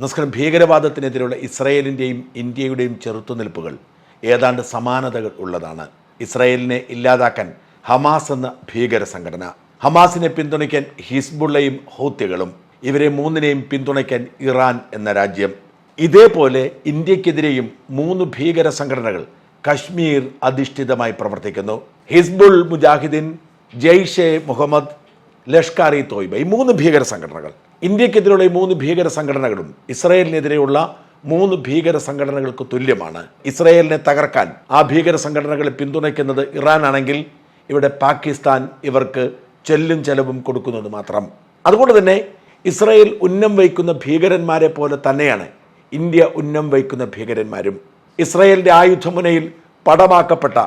നമസ്കാരം. ഭീകരവാദത്തിനെതിരെയുള്ള ഇസ്രായേലിൻ്റെയും ഇന്ത്യയുടെയും ചെറുത്തുനിൽപ്പുകൾ ഏതാണ്ട് സമാനതകൾ ഉള്ളതാണ്. ഇസ്രായേലിനെ ഇല്ലാതാക്കാൻ ഹമാസ് എന്ന ഭീകര സംഘടന, ഹമാസിനെ പിന്തുണയ്ക്കാൻ ഹിസ്ബുള്ളയും ഹൂത്തികളും, ഇവരെ മൂന്നിനെയും പിന്തുണയ്ക്കാൻ ഇറാൻ എന്ന രാജ്യം. ഇതേപോലെ ഇന്ത്യക്കെതിരെയും 3 ഭീകര സംഘടനകൾ കശ്മീർ അധിഷ്ഠിതമായി പ്രവർത്തിക്കുന്നു. ഹിസ്ബുൾ മുജാഹിദ്ദീൻ, ജെയ്ഷെ മുഹമ്മദ്, ലഷ്കർ ഇ തോയ്ബ, ഈ 3 ഭീകര സംഘടനകൾ. ഇന്ത്യക്കെതിരെയുള്ള ഈ 3 ഭീകര സംഘടനകളും ഇസ്രായേലിനെതിരെയുള്ള 3 ഭീകര സംഘടനകൾക്ക് തുല്യമാണ്. ഇസ്രായേലിനെ തകർക്കാൻ ആ ഭീകര സംഘടനകളെ പിന്തുണയ്ക്കുന്നത് ഇറാൻ ആണെങ്കിൽ ഇവിടെ പാകിസ്ഥാൻ ഇവർക്ക് ചെല്ലും ചെലവും കൊടുക്കുന്നത് മാത്രം. അതുകൊണ്ട് തന്നെ ഇസ്രായേൽ ഉന്നം വയ്ക്കുന്ന ഭീകരന്മാരെ പോലെ തന്നെയാണ് ഇന്ത്യ ഉന്നം വയ്ക്കുന്ന ഭീകരന്മാരും. ഇസ്രായേലിന്റെ ആയുധമുനയിൽ പടമാക്കപ്പെട്ട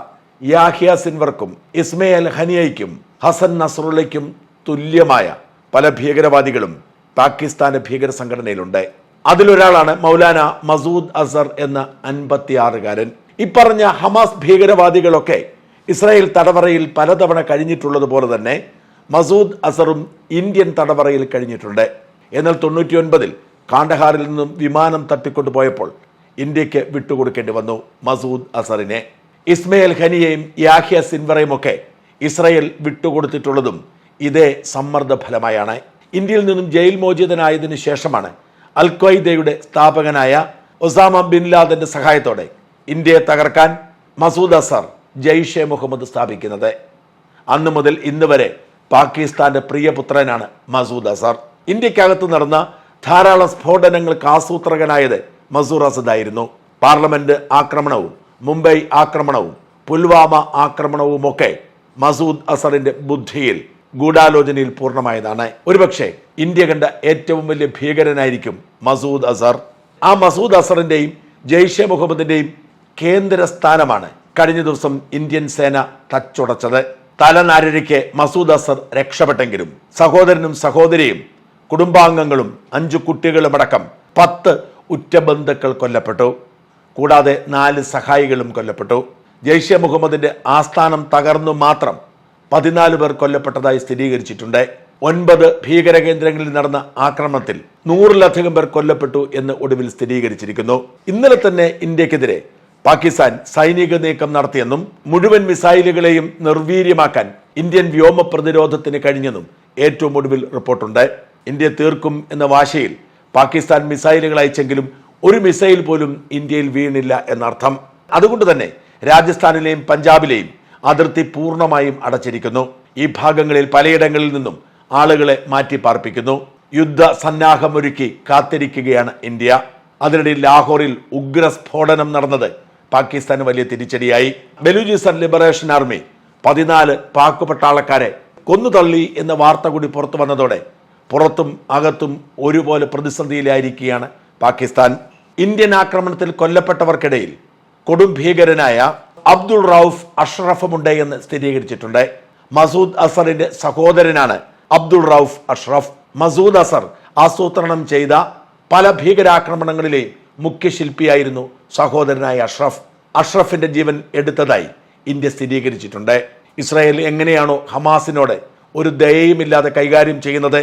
യാഹ്യ സിൻവർക്കും ഇസ്മയിൽ ഹനിയയ്ക്കും ഹസൻ നസ്രുള്ളയ്ക്കും തുല്യമായ പല ഭീകരവാദികളും പാകിസ്ഥാന്റെ ഭീകര സംഘടനയിലുണ്ട്. അതിലൊരാളാണ് മൗലാന മസൂദ് അസർ എന്ന 56-കാരൻ. ഇപ്പറഞ്ഞ ഹമാസ് ഭീകരവാദികളൊക്കെ ഇസ്രായേൽ തടവറയിൽ പലതവണ കഴിഞ്ഞിട്ടുള്ളതുപോലെ തന്നെ മസൂദ് അസറും ഇന്ത്യൻ തടവറയിൽ കഴിഞ്ഞിട്ടുണ്ട്. എന്നാൽ 99-ൽ കാണ്ഡഹാറിൽ നിന്നും വിമാനം തട്ടിക്കൊണ്ടുപോയപ്പോൾ ഇന്ത്യക്ക് വിട്ടുകൊടുക്കേണ്ടി വന്നു മസൂദ് അസറിനെ. ഇസ്മയിൽ ഖനിയെയും യാഹ്യ സിൻവറയും ഒക്കെ ഇസ്രായേൽ വിട്ടുകൊടുത്തിട്ടുള്ളതും ഇതേ സമ്മർദ്ദ ഫലമായാണ്. ഇന്ത്യയിൽ നിന്നും ജയിൽ മോചിതനായതിനു ശേഷമാണ് അൽ ഖ്വയ്ദയുടെ സ്ഥാപകനായ ഒസാമ ബിൻ ലാദന്റെ സഹായത്തോടെ ഇന്ത്യയെ തകർക്കാൻ മസൂദ് അസർ ജെയ്ഷെ മുഹമ്മദ് സ്ഥാപിക്കുന്നത്. അന്നു മുതൽ ഇന്ന് വരെ പാകിസ്ഥാന്റെ പ്രിയപുത്രനാണ് മസൂദ് അസർ. ഇന്ത്യക്കകത്ത് നടന്ന ധാരാളം സ്ഫോടനങ്ങൾക്ക് ആസൂത്രകനായത് മസൂദ് അസദായിരുന്നു. പാർലമെന്റ് ആക്രമണവും മുംബൈ ആക്രമണവും പുൽവാമ ആക്രമണവുമൊക്കെ മസൂദ് അസറിന്റെ ബുദ്ധിയിൽ ഗൂഢാലോചനയിൽ പൂർണ്ണമായതാണ്. ഒരുപക്ഷെ ഇന്ത്യ കണ്ട ഏറ്റവും വലിയ ഭീകരനായിരിക്കും മസൂദ് അസർ. ആ മസൂദ് അസറിന്റെയും ജെയ്ഷെ മുഹമ്മദിന്റെയും കേന്ദ്ര സ്ഥാനമാണ് കഴിഞ്ഞ ദിവസം ഇന്ത്യൻ സേന തച്ചുടച്ചത്. തലനാരിഴയ്ക്ക് മസൂദ് അസർ രക്ഷപ്പെട്ടെങ്കിലും സഹോദരനും സഹോദരിയും കുടുംബാംഗങ്ങളും 5 കുട്ടികളുമടക്കം 10 ഉറ്റബന്ധുക്കൾ കൊല്ലപ്പെട്ടു. കൂടാതെ 4 സഹായികളും കൊല്ലപ്പെട്ടു. ജെയ്ഷെ മുഹമ്മദിന്റെ ആസ്ഥാനം തകർന്നു മാത്രം 14 പേർ കൊല്ലപ്പെട്ടതായി സ്ഥിരീകരിച്ചിട്ടുണ്ട്. 9 ഭീകര കേന്ദ്രങ്ങളിൽ നടന്ന ആക്രമണത്തിൽ 100-ലധികം പേർ കൊല്ലപ്പെട്ടു എന്ന് ഒടുവിൽ സ്ഥിരീകരിച്ചിരിക്കുന്നു. ഇന്നലെ തന്നെ ഇന്ത്യക്കെതിരെ പാകിസ്ഥാൻ സൈനിക നീക്കം നടത്തിയെന്നും മുഴുവൻ മിസൈലുകളെയും നിർവീര്യമാക്കാൻ ഇന്ത്യൻ വ്യോമ പ്രതിരോധത്തിന് കഴിഞ്ഞെന്നും ഏറ്റവും ഒടുവിൽ റിപ്പോർട്ടുണ്ട്. ഇന്ത്യ തീർക്കും എന്ന വാശയിൽ പാകിസ്ഥാൻ മിസൈലുകൾ അയച്ചെങ്കിലും ഒരു മിസൈൽ പോലും ഇന്ത്യയിൽ വീണില്ല എന്നർത്ഥം. അതുകൊണ്ട് തന്നെ രാജസ്ഥാനിലെയും പഞ്ചാബിലെയും അതിർത്തി പൂർണ്ണമായും അടച്ചിരിക്കുന്നു. ഈ ഭാഗങ്ങളിൽ പലയിടങ്ങളിൽ നിന്നും ആളുകളെ മാറ്റി പാർപ്പിക്കുന്നു. യുദ്ധ സന്നാഹമൊരുക്കി കാത്തിരിക്കുകയാണ് ഇന്ത്യ. അതിനിടയിൽ ലാഹോറിൽ ഉഗ്ര സ്ഫോടനം നടന്നത് പാകിസ്ഥാന് വലിയ തിരിച്ചടിയായി. ബലൂചിസ്ഥാൻ ലിബറേഷൻ ആർമി 14 പാക് പട്ടാളക്കാരെ കൊന്നുതള്ളി എന്ന വാർത്ത കൂടി പുറത്തു വന്നതോടെ പുറത്തും അകത്തും ഒരുപോലെ പ്രതിസന്ധിയിലായിരിക്കുകയാണ് പാകിസ്ഥാൻ. ഇന്ത്യൻ ആക്രമണത്തിൽ കൊല്ലപ്പെട്ടവർക്കിടയിൽ കൊടും ഭീകരനായ അബ്ദുൾ റൌഫ് അഷ്റഫുമുണ്ട് എന്ന് സ്ഥിരീകരിച്ചിട്ടുണ്ട്. മസൂദ് അസറിന്റെ സഹോദരനാണ് അബ്ദുൾ റൌഫ് അഷ്റഫ്. മസൂദ് അസർ ആസൂത്രണം ചെയ്ത പല ഭീകരാക്രമണങ്ങളിലെയും മുഖ്യശില്പിയായിരുന്നു സഹോദരനായ അഷ്റഫ്. അഷ്റഫിന്റെ ജീവൻ എടുത്തതായി ഇന്ത്യ സ്ഥിരീകരിച്ചിട്ടുണ്ട്. ഇസ്രായേൽ എങ്ങനെയാണോ ഹമാസിനോട് ഒരു ദയയുമില്ലാതെ കൈകാര്യം ചെയ്യുന്നത്,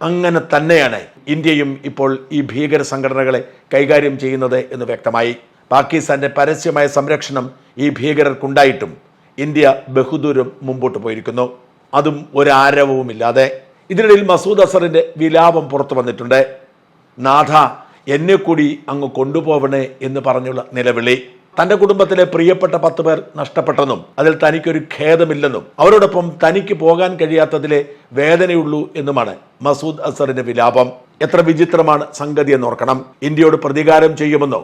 അങ്ങനെ തന്നെയാണ് ഇന്ത്യയും ഇപ്പോൾ ഈ ഭീകര സംഘടനകളെ കൈകാര്യം ചെയ്യുന്നത് എന്ന് വ്യക്തമായി. പാകിസ്ഥാന്റെ പരസ്യമായ സംരക്ഷണം ഈ ഭീകരർക്കുണ്ടായിട്ടും ഇന്ത്യ ബഹുദൂരം മുമ്പോട്ട് പോയിരിക്കുന്നു, അതും ഒരാരവവുമില്ലാതെ. ഇതിനിടയിൽ മസൂദ് അസറിന്റെ വിലാപം പുറത്തു വന്നിട്ടുണ്ട്. നാഥ, എന്നെ കൂടി അങ്ങ് കൊണ്ടുപോവണേ എന്ന് പറഞ്ഞുള്ള നിലവിളി. തന്റെ കുടുംബത്തിലെ പ്രിയപ്പെട്ട 10 പേർ നഷ്ടപ്പെട്ടെന്നും അതിൽ തനിക്കൊരു ഖേദമില്ലെന്നും അവരോടൊപ്പം തനിക്ക് പോകാൻ കഴിയാത്തതിലെ വേദനയുള്ളൂ എന്നുമാണ് മസൂദ് അസറിന്റെ വിലാപം. എത്ര വിചിത്രമാണ് സംഗതി എന്നോർക്കണം. ഇന്ത്യയോട് പ്രതികാരം ചെയ്യുമെന്നോ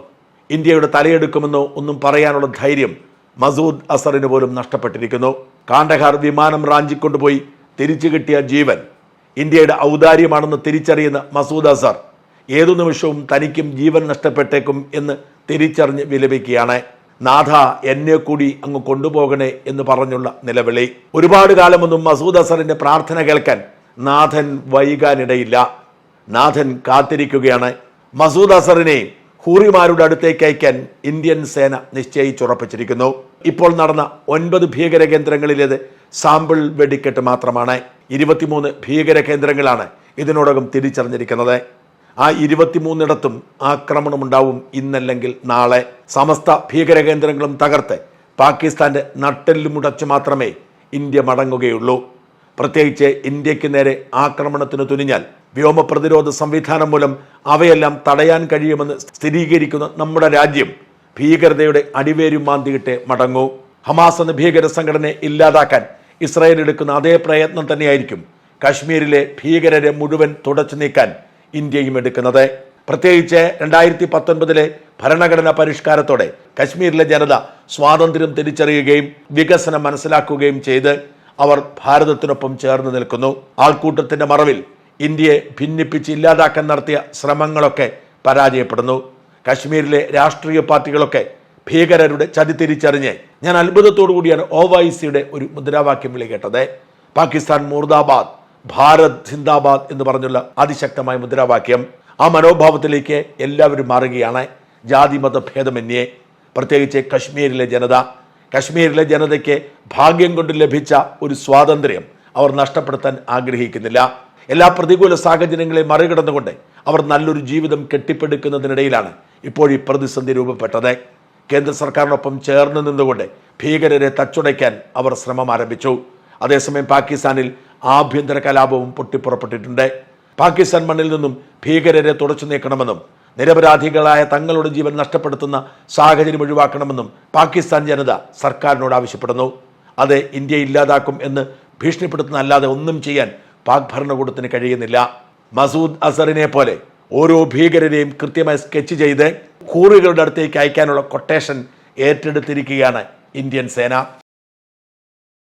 ഇന്ത്യയുടെ തലയെടുക്കുമെന്നോ ഒന്നും പറയാനുള്ള ധൈര്യം മസൂദ് അസറിന് പോലും നഷ്ടപ്പെട്ടിരിക്കുന്നു. കാണ്ഡഹാർ വിമാനം റാഞ്ചിക്കൊണ്ടുപോയി തിരിച്ചു കിട്ടിയ ജീവൻ ഇന്ത്യയുടെ ഔദാര്യമാണെന്ന് തിരിച്ചറിയുന്ന മസൂദ് അസർ ഏതു നിമിഷവും തനിക്കും ജീവൻ നഷ്ടപ്പെട്ടേക്കും എന്ന് തിരിച്ചറിഞ്ഞ് വിലപിക്കുകയാണ്. നാഥ, എന്നെ കൂടി അങ്ങ് കൊണ്ടുപോകണേ എന്ന് പറഞ്ഞുള്ള നിലവിളി. ഒരുപാട് കാലമൊന്നും മസൂദ് അസറിന്റെ പ്രാർത്ഥന കേൾക്കാൻ നാഥൻ വൈകാനിടയില്ല. നാഥൻ കാത്തിരിക്കുകയാണ്. മസൂദ് അസറിനെ ഹൂറിമാരുടെ അടുത്തേക്ക് അയക്കാൻ ഇന്ത്യൻ സേന നിശ്ചയിച്ചുറപ്പിച്ചിരിക്കുന്നു. ഇപ്പോൾ നടന്ന 9 ഭീകര കേന്ദ്രങ്ങളിലേത് സാമ്പിൾ വെടിക്കെട്ട് മാത്രമാണ്. 23 ഭീകര കേന്ദ്രങ്ങളാണ് ഇതിനോടകം തിരിച്ചറിഞ്ഞിരിക്കുന്നത്. ആ 23 ആക്രമണമുണ്ടാവും ഇന്നല്ലെങ്കിൽ നാളെ. സമസ്ത ഭീകര കേന്ദ്രങ്ങളും തകർത്ത് പാകിസ്ഥാന്റെ നട്ടെല്ലുമുടച്ച് മാത്രമേ ഇന്ത്യ മടങ്ങുകയുള്ളൂ. പ്രത്യേകിച്ച് ഇന്ത്യക്ക് നേരെ ആക്രമണത്തിന് തുനിഞ്ഞാൽ വ്യോമ പ്രതിരോധ സംവിധാനം മൂലം അവയെല്ലാം തടയാൻ കഴിയുമെന്ന് സ്ഥിരീകരിക്കുന്ന നമ്മുടെ രാജ്യം ഭീകരതയുടെ അടിവേരും മാന്തിയിട്ടേ മടങ്ങൂ. ഹമാസ് എന്ന ഭീകര സംഘടനയെ ഇല്ലാതാക്കാൻ ഇസ്രായേൽ എടുക്കുന്ന അതേ പ്രയത്നം തന്നെയായിരിക്കും കശ്മീരിലെ ഭീകരരെ മുഴുവൻ തുടച്ചു നീക്കാൻ ഇന്ത്യയും എടുക്കുന്നത്. പ്രത്യേകിച്ച് 2019 ഭരണഘടനാ പരിഷ്കാരത്തോടെ കശ്മീരിലെ ജനത സ്വാതന്ത്ര്യം തിരിച്ചറിയുകയും വികസനം മനസ്സിലാക്കുകയും ചെയ്ത് അവർ ഭാരതത്തിനൊപ്പം ചേർന്ന് നിൽക്കുന്നു. ആൾക്കൂട്ടത്തിന്റെ മറവിൽ ഇന്ത്യയെ ഭിന്നിപ്പിച്ച് ഇല്ലാതാക്കാൻ നടത്തിയ ശ്രമങ്ങളൊക്കെ പരാജയപ്പെടുന്നു. കശ്മീരിലെ രാഷ്ട്രീയ പാർട്ടികളൊക്കെ ഭീകരരുടെ ചതി തിരിച്ചറിഞ്ഞ് ഞാൻ അത്ഭുതത്തോടു കൂടിയാണ് OYCയുടെ ഒരു മുദ്രാവാക്യം വിളി കേട്ടത്. പാകിസ്ഥാൻ മുർദാബാദ്, ഭാരത് സിന്ദാബാദ് എന്ന് പറഞ്ഞുള്ള അതിശക്തമായ മുദ്രാവാക്യം. ആ മനോഭാവത്തിലേക്ക് എല്ലാവരും മാറുകയാണ്, ജാതി മത ഭേദമന്യേ. പ്രത്യേകിച്ച് കശ്മീരിലെ ജനതയ്ക്ക് ഭാഗ്യം കൊണ്ട് ലഭിച്ച ഒരു സ്വാതന്ത്ര്യം അവർ നഷ്ടപ്പെടുത്താൻ ആഗ്രഹിക്കുന്നില്ല. എല്ലാ പ്രതികൂല സാഹചര്യങ്ങളെയും മറികടന്നുകൊണ്ട് അവർ നല്ലൊരു ജീവിതം കെട്ടിപ്പടുക്കുന്നതിനിടയിലാണ് ഇപ്പോൾ ഈ പ്രതിസന്ധി രൂപപ്പെട്ടത്. കേന്ദ്ര സർക്കാരിനൊപ്പം ചേർന്ന് നിന്നുകൊണ്ട് ഭീകരരെ തച്ചുടയ്ക്കാൻ അവർ ശ്രമം ആരംഭിച്ചു. അതേസമയം പാകിസ്ഥാനിൽ ആഭ്യന്തര കലാപവും പൊട്ടിപ്പുറപ്പെട്ടിട്ടുണ്ട്. പാകിസ്ഥാൻ മണ്ണിൽ നിന്നും ഭീകരരെ തുടച്ചു നീക്കണമെന്നും നിരപരാധികളായ തങ്ങളുടെ ജീവൻ നഷ്ടപ്പെടുത്തുന്ന സാഹചര്യം ഒഴിവാക്കണമെന്നും പാകിസ്ഥാൻ ജനത സർക്കാരിനോട് ആവശ്യപ്പെടുന്നു. അത് ഇന്ത്യ ഇല്ലാതാക്കും എന്ന് ഭീഷണിപ്പെടുത്തുന്നതല്ലാതെ ഒന്നും ചെയ്യാൻ പാക് ഭരണകൂടത്തിന് കഴിയുന്നില്ല. മസൂദ് അസറിനെ പോലെ ഓരോ ഭീകരരെയും കൃത്യമായി സ്കെച്ച് ചെയ്ത് കൂറുകളുടെ അടുത്തേക്ക് അയക്കാനുള്ള കൊട്ടേഷൻ ഏറ്റെടുത്തിരിക്കുകയാണ് ഇന്ത്യൻ സേന.